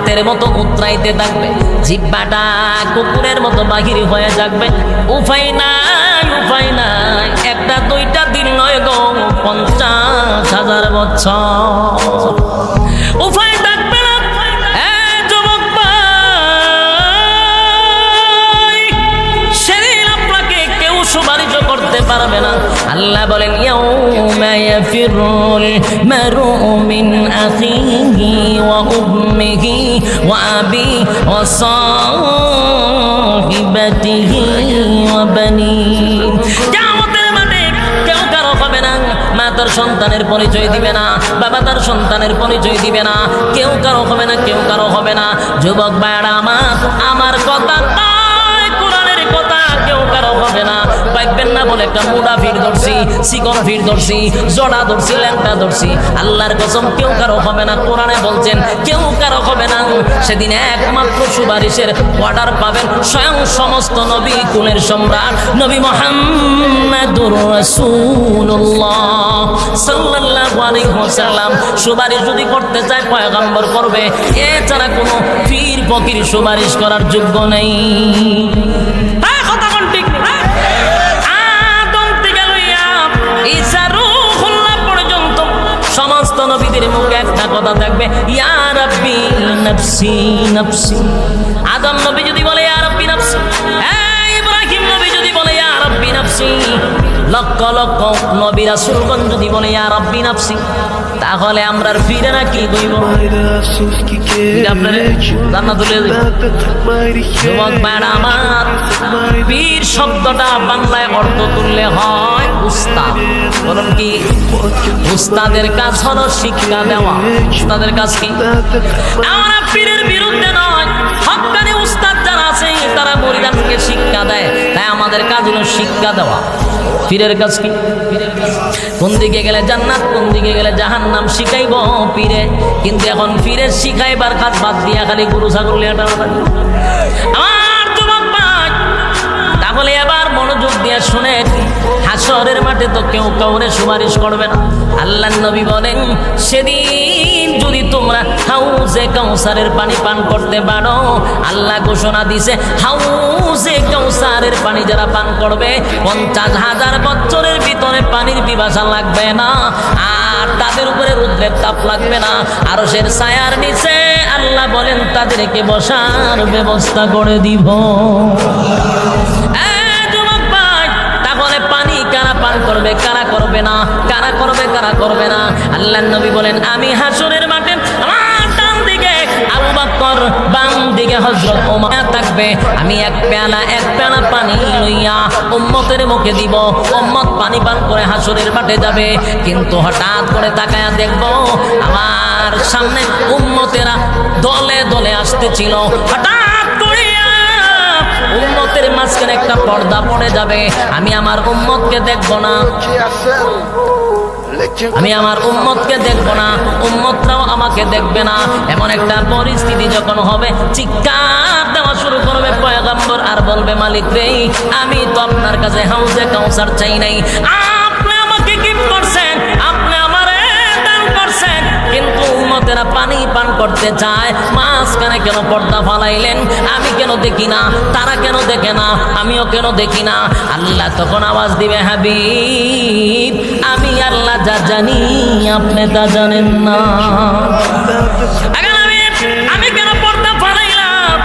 বাতের মতো উতরাইতে থাকবে, জিহ্বাটা কুকুরের মতো বাহির হয়ে যাবে। উপায় নাই, উপায় নাই, একটা দুইটা দিন নয় গো, 50,000 বছর উপায় থাকবে না। যুবক ভাই, সেদিন আপনাকে কেউ সুপারিশ করতে পারবে না। আল্লাহ বলেন ইয়াউমা ইয়াফিরুল মারউ মিন আখিহি ওয়া উম্মিহি ওয়া আবিহি ওয়া সাহিবাতিহি ওয়া বানিহি। কিয়ামতের মাঠে কেউ কারো হবে না, মা তার সন্তানের পরিচয় দিবে না, বাবা তার সন্তানের পরিচয় দিবে না, কেউ কারো হবে না, কেউ কারো হবে না। যুবক ভাইরা আমার কথা নয়, কোরআনের কথা, কেউ কারো হবে না। পাইবেন না বলে একটা মুড়া ভিড় ধরছি, চিকন ভিড় ধরছি, জড়া ধরছি, ল্যাংটা ধরছি, আল্লাহর কসম কেউ কারো হবে না। কোরআনে বলছেন কেউ কারো হবে না। সেদিন একমাত্র সুপারিশের অর্ডার পাবেন স্বয়ং সমস্ত নবী কুলের সম্রাট নবী মুহাম্মদুর রাসূলুল্লাহ সাল্লাল্লাহু আলাইহি ওয়াসাল্লাম। সুপারিশ যদি করতে চায় পয়গম্বর করবে, এছাড়া কোনো পীর ফকির সুপারিশ করার যোগ্য নেই। সমস্ত নবীদের মুখে একটা কথা থাকবে, ইয়া রাব্বি নাফসি নাফসি। আদম নবী যদি বলে ইয়া রাব্বি নাফসি, ইব্রাহিম নবী যদি বলে ইয়া রাব্বি নাফসি, লক্ষ লক্ষ নবী রাসূলগণ যদি বলে ইয়া রাব্বি নাফসি, তাহলে আমরার ফিরে কি কইব? আপনারে জান্নাত তুলে দিই। যুবক ভাইরা আমার, পীর শব্দটা বাংলায় অর্থ তুললে হয় উস্তাদ। বলুন কি? উস্তাদের কাজ হলো শিক্ষা দেওয়া। উস্তাদের কাজ কি? আমরা পীরের বিরুদ্ধে নয়, হক্কানি উস্তাদ যারা আছে তারা মুরিদকে শিক্ষা দেয়, তাই আমাদের কাজ হলো শিক্ষা দেওয়া। পীরের কাজ কি? কোন দিকে গেলে জান্নাত, কোন দিকে গেলে জাহান্নাম শিখাইব পীরে। কিন্তু এখন পীরের শিখাইবার কাজ বাদ দিয়া খালি গরু ছাগল আমার যুবক ভাই। তাহলে এবার মনোযোগ দিয়ে শুনেন, হাসরের মাঠে তো কেউ কাউরে সুপারিশ করবে না। আল্লাহর নবী বলেন সেদিন যদি তোমরা হাউজে কাউসারের পানি পান করতে পারো, আল্লাহ ঘোষণা দিছে হাউজে কাউসারের পানি যারা পান করবে 50,000 বছরের ভিতরে পানির পিপাসা লাগবে না, আর তাদের উপরে রৌদ্রের তাপ লাগবে না। আরশের ছায়ার নিচে আল্লাহ বলেন তাদেরকে বসার ব্যবস্থা করে দিব। কারা পান করবে, কারা করবে না, কারা করবে, কারা করবে না? আল্লাহর নবী বলেন আমি হাসরের মাঠে আমার ডান দিকে আবু বকর, বাম দিকে হযরত ওমর থাকবে। আমি এক পেয়ালা পানি লইয়া উম্মতের মুখে দিব, উম্মত পানি পান করে হাসরের মাঠে যাবে। কিন্তু হঠাৎ করে তাকায়া দেখব আমার সামনে উম্মতেরা দলে দলে আসতেছিল। হঠাৎ উম্মতের মাঝখানে একটা পর্দা পড়ে যাবে, আমি আমার উম্মতকে দেখব না, আমি আমার উম্মতকে দেখব না, উম্মতরাও আমাকে দেখবে না। এমন একটা পরিস্থিতি যখন হবে, চিৎকার দেওয়া শুরু করবে পয়গম্বর, আর বলবে মালিক রে, আমি তো আপনার কাছে হাউজে কাউসার চাই নাই, আপনি আমাকে গিফট করছেন, আপনি আমারে দান করছেন, কিন্তু উম্মতেরা পানি পান করতে চায়, মাঝখানে কেন পর্দা ফালাইলেন? আমি কেন দেখি না, তারা কেন দেখে না, আমিও কেন দেখি না? আল্লাহ তখন আওয়াজ দিবে হাবিব, আমি আল্লাহ যা জানি আপনি তা জানেন না। আমি কেন পর্দা ফালাইলাম?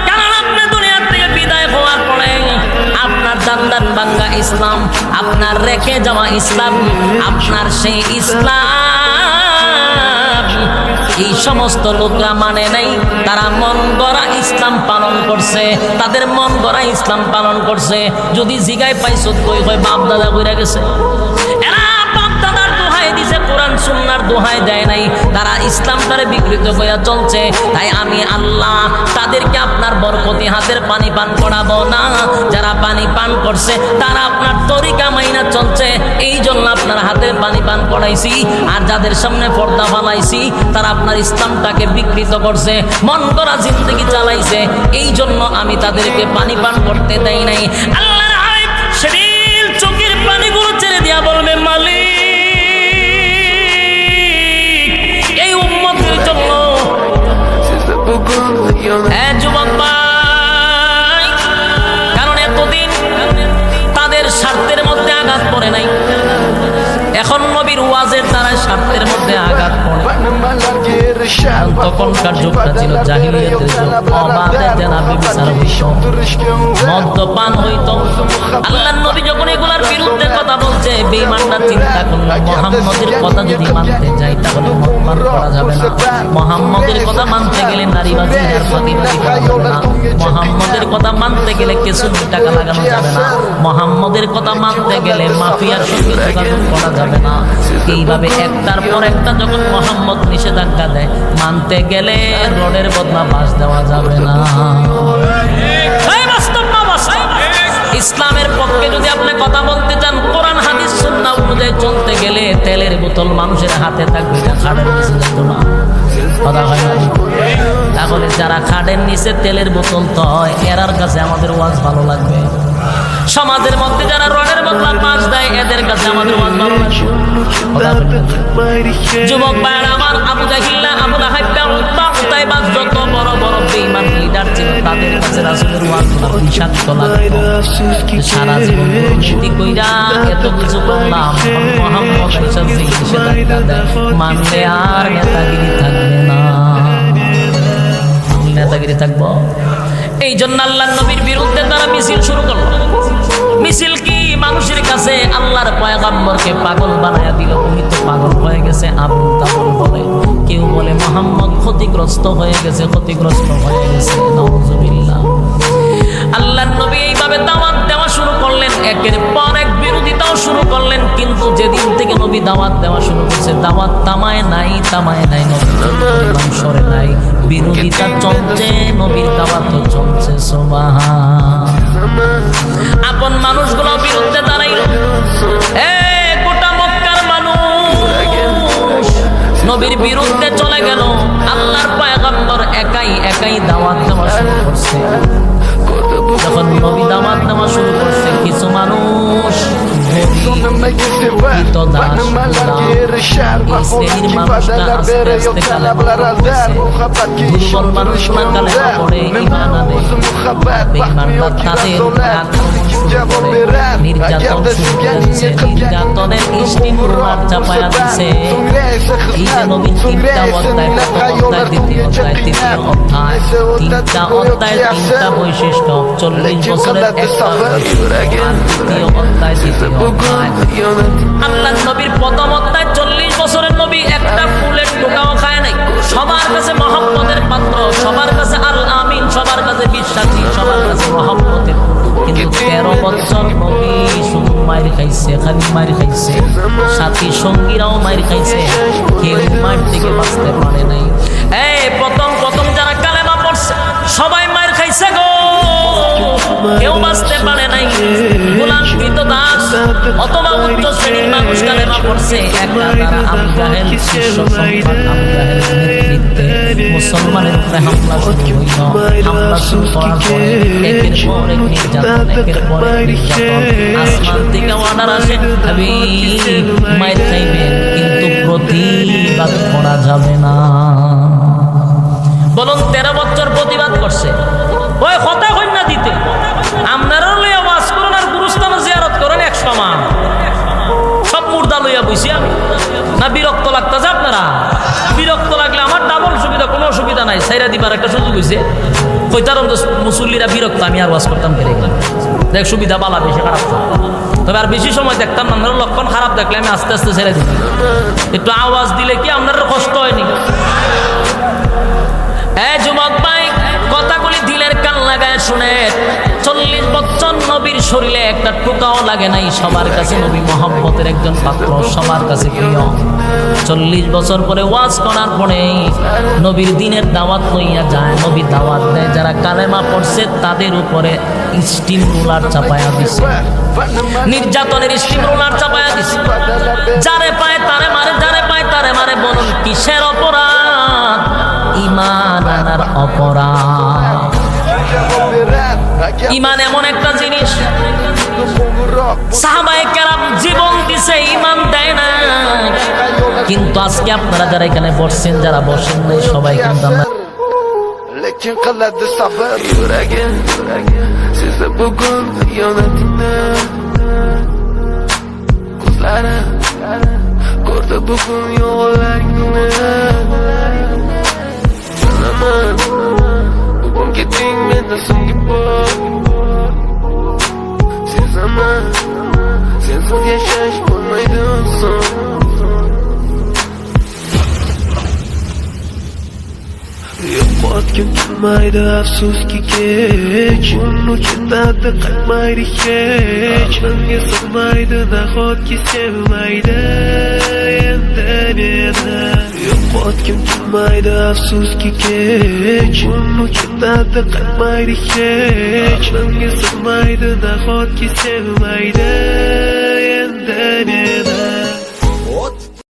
কারণ আপনি দুনিয়ার থেকে বিদায় হওয়ার পরে আপনার দান্দান বাঙ্গা ইসলাম, আপনার রেখে যাওয়া ইসলাম, আপনার সেই ইসলাম এই সমস্ত লোকরা মানে নাই। তারা মন গড়া ইসলাম পালন করছে, তাদের মন গড়া ইসলাম পালন করছে। যদি জিগায় পাইছত কই কই বাপ দাদা কইরা গেছে, এরা বাপ দাদার দোহাই দিছে, কোরআন সুন্নাহর দোহাই দেয় নাই, তারা ইসলামটারে বিকৃত কইরা চলছে। তাই আমি আল্লাহ তাদেরকে আপনার বরকতি হাতের পানি পান করাবো না। যারা পানি পান করছে তারা আপনার তরিকা মাইনা চলছে, এই জন্য আপনার হাতের পানি পান করাইছি। আর যাদের সামনে পর্দা ফালাইছি তারা আপনার ইসলামটাকে বিকৃত করছে, মন গড়া জিন্দেগি চালাইছে, এই জন্য আমি তাদেরকে পানি পান করতে দেই নাই। আল্লাহর হাবিব সেদিন চোখের পানিগুলো ছেড়ে দিয়া বলবে মালিক, এই উম্মতের জন্য যুবক ভাই, কারণ এতদিন তাদের স্বার্থের মধ্যে আঘাত পড়ে নাই, এখন নবীর ওয়াজের দ্বারা স্বার্থের মধ্যে আঘাত পড়ে। তখনকার যুগটা ছিল জাহিলিয়াতের যুগ, অবাধে জেনা ব্যভিচার হইত, মদ্যপান হইত। আল্লাহর নবী যখন এগুলার বিরুদ্ধে কথা বলছে, বেঈমানরা চিন্তা করলো মুহাম্মদের কথা যদি মানতে যাই তাহলে মদ্যপান করা যাবে না, মুহাম্মদের কথা মানতে গেলে নারীবাজি আর ফাঁকিবাজি করা যাবে না, মুহাম্মদের কথা মানতে গেলে কিছু টাকা লাগানো যাবে না, মুহাম্মদের কথা মানতে গেলে মাফিয়ার সঙ্গে যোগাযোগ করা যাবে না। এইভাবে একটার পর একটা যখন মুহাম্মদ নিষেধাজ্ঞা দেয়, মানতে গেলে রোডের বদলা বাস দেওয়া যাবে না। ইসলামের পক্ষে যদি আপনি কথা বলতে চান, কোরআন হাদিস সুন্নাহ অনুযায়ী চলতে গেলে তেলের বোতল মানুষের হাতে থাকবে না, খাটের নিচে যেত না। কথা হয় না? তাহলে যারা খাটের নিচে তেলের বোতল তো হয়, এরার কাছে আমাদের ওয়াজ ভালো লাগবে। সমাজের মধ্যে যারা রডের বদলা পাঁচ দেয়, এদের কাছে আমাদের ওয়াজ ভালো লাগবে। যুবক ভাইরা আমার, আবু জাহিল, আবু লাহাব, উতবা, উতাইবা যত বড় বড় বেঈমান লিডার ছিল, তাদের কাছে রাসূলের ওয়াজগুলো বিষাক্ত লাগতো। সারা জীবন দুর্নীতি কইরা এত কিছু করলাম, মুহাম্মদ এসে নিষেধাজ্ঞা দেয়, মানলে আর নেতাগিরি থাকবে না। নেতাগিরি থাকবো? এই জন্য আল্লাহর নবীর বিরুদ্ধে তারা মিছিল শুরু করলো। মিছিল কি? মানুষের কাছে আল্লাহর পয়গম্বরকে পাগল বানায়া দিল। উনি তো পাগল হয়ে গেছে, আবুল তাবুল বলে, কেউ বলে মুহাম্মদ ক্ষতিগ্রস্ত হয়ে গেছে, ক্ষতিগ্রস্ত হয়ে গেছে, নাউযুবিল্লাহ। আল্লাহর নবী এইভাবে দাওয়াত দেওয়া শুরু করলেন, একের পর এক বিরোধিতাও শুরু করলেন। কিন্তু যেদিন থেকে নবী দাওয়াত দেওয়া শুরু করছে, দাওয়াত থামায় নাই, নবী সরে নাই, বিরোধিতা চলছে, নবীর দাওয়াত চলছে। সুবহান। আপন মানুষগুলো বিরুদ্ধে দাঁড়াইল, গোটা মক্কার মানুষ নবীর বিরুদ্ধে চলে গেল। আল্লাহর পয়গম্বর একাই দাওয়াত দেওয়া শুরু করছে। যখন নবী দাওয়াত দেওয়া শুরু করছে, কিছু মানুষ নির্যাতনের স্টিমুলার চাপায়া দিছে। এই যে নবীর তিনটা অধ্যায়, দ্বিতীয় অধ্যায়, তৃতীয় অধ্যায়, তিনটা অধ্যায়ের তিনটা বৈশিষ্ট্য, 40 বছরের একটা দ্বিতীয় অধ্যায়, তৃতীয় অধ্যায়। আল্লাহর নবীর প্রথম অধ্যায় 40 বছরের নবী একটা ফুলের টোকাও খায় নাই। সবার কাছে মহব্বতের পাত্র, সবার কাছে আল আমিন, সবার কাছে বিশ্বাসী, সবার কাছে মহব্বতের। কিন্তু 13 বছর নবী শুধু মাইর খাইছে, খালি মাইর খাইছে, সাথী সঙ্গীরাও মাইর খাইছে, কেউ মাইর থেকে বাঁচতে পারে নাই। প্রথম যারা কালেমা পড়ছে সবাই মাইর খাইছে গো, কেউ বাঁচতে পারে নাই। গোলাম দাস অথবা উচ্চ শ্রেণীর মানুষ কালেমা পড়ছে, একা তারা আবু জাহেল শীর্ষ সম্রাট আবু জাহেলের নেতৃত্বে মুসলমানের উপরে হামলা শুরু হইল। হামলা শুরু করার পরে একের পর এক নির্যাতন, একের পর এক নির্যাতন। আসমান থেকে অর্ডার আসে, আমি মাইর খাইবেন, কিন্তু প্রতিবাদ করা যাবে না। বলুন 13 বছর প্রতিবাদ করছে, ওই কথা কন্যা দিতে আপনারা লইয়া ওয়াজ করুন আর গুরুস্থান জিয়ারত করেন 100 মান, সব মুর্দা লইয়া বইছি আমি। না বিরক্ত লাগতেছে আপনারা? বিরক্ত লাগলে আমার ডাবল সুবিধা, কোনো অসুবিধা নাই, সাইরা দিবার একটা সুযোগ হয়েছে। কইতারম তো মুসল্লিরা বিরক্ত, আমি আর ওয়াজ করতাম পেরে গেলাম। দেখ সুবিধা বালা, বেশি খারাপ, তবে আর বেশি সময় দেখতাম না। আপনার লক্ষণ খারাপ দেখলে আমি আস্তে আস্তে ছেড়ে দিতাম। একটু আওয়াজ দিলে কি আপনার কষ্ট হয়নি? যুবক ভাই, কথাগুলি দিলের কান লাগায় শুনে। 40 বছর নবীর শরীরে একটা টুকাও লাগে নাই। সবার কাছে নবী মহব্বতের একজন পাত্র, সবার কাছে প্রিয়। 40 বছর পরে ওয়াজ করার পরে নবীর দিনের দাওয়াত লইয়া যায়। নবী দাওয়াত দেয়, যারা কালেমা পড়ছে তাদের উপরে স্টিম রোলার চাপায়া দিছে, নির্যাতনের স্টিম রোলার চাপায়া দিছে। যারে পায় তারে মারে, যারে পায় তারে মারে। বলুন কিসের অপরাধ? ঈমান আনার অপরাধ। ঈমান এমন একটা জিনিস, সাহাবায়ে কেরাম জীবন দিছে, ঈমান দেয় না। কিন্তু আজকে আপনারা যারা এখানে বসছেন, যারা বসেন নাই, সবাই কিন্তু আমরা kim qiladi sabr? Yuragim sezdi bugun xiyonatini, ko'zlari ko'rdi bugun yollarni. Bilaman bugun ketding mendan so'nggi bor. Sezaman sensiz yashash bo'lmaydi oson. Yo'qotgim kelmaydi afsuski kech, uni ketadi qaytmaydi hech. Menga sig'maydi nahotki sevmaydi endi meni. Yo'qotgim kelmaydi afsuski kech, uni ketadi qaytmaydi hech. Menga sig'maydi nahotki sevmaydi endi meni.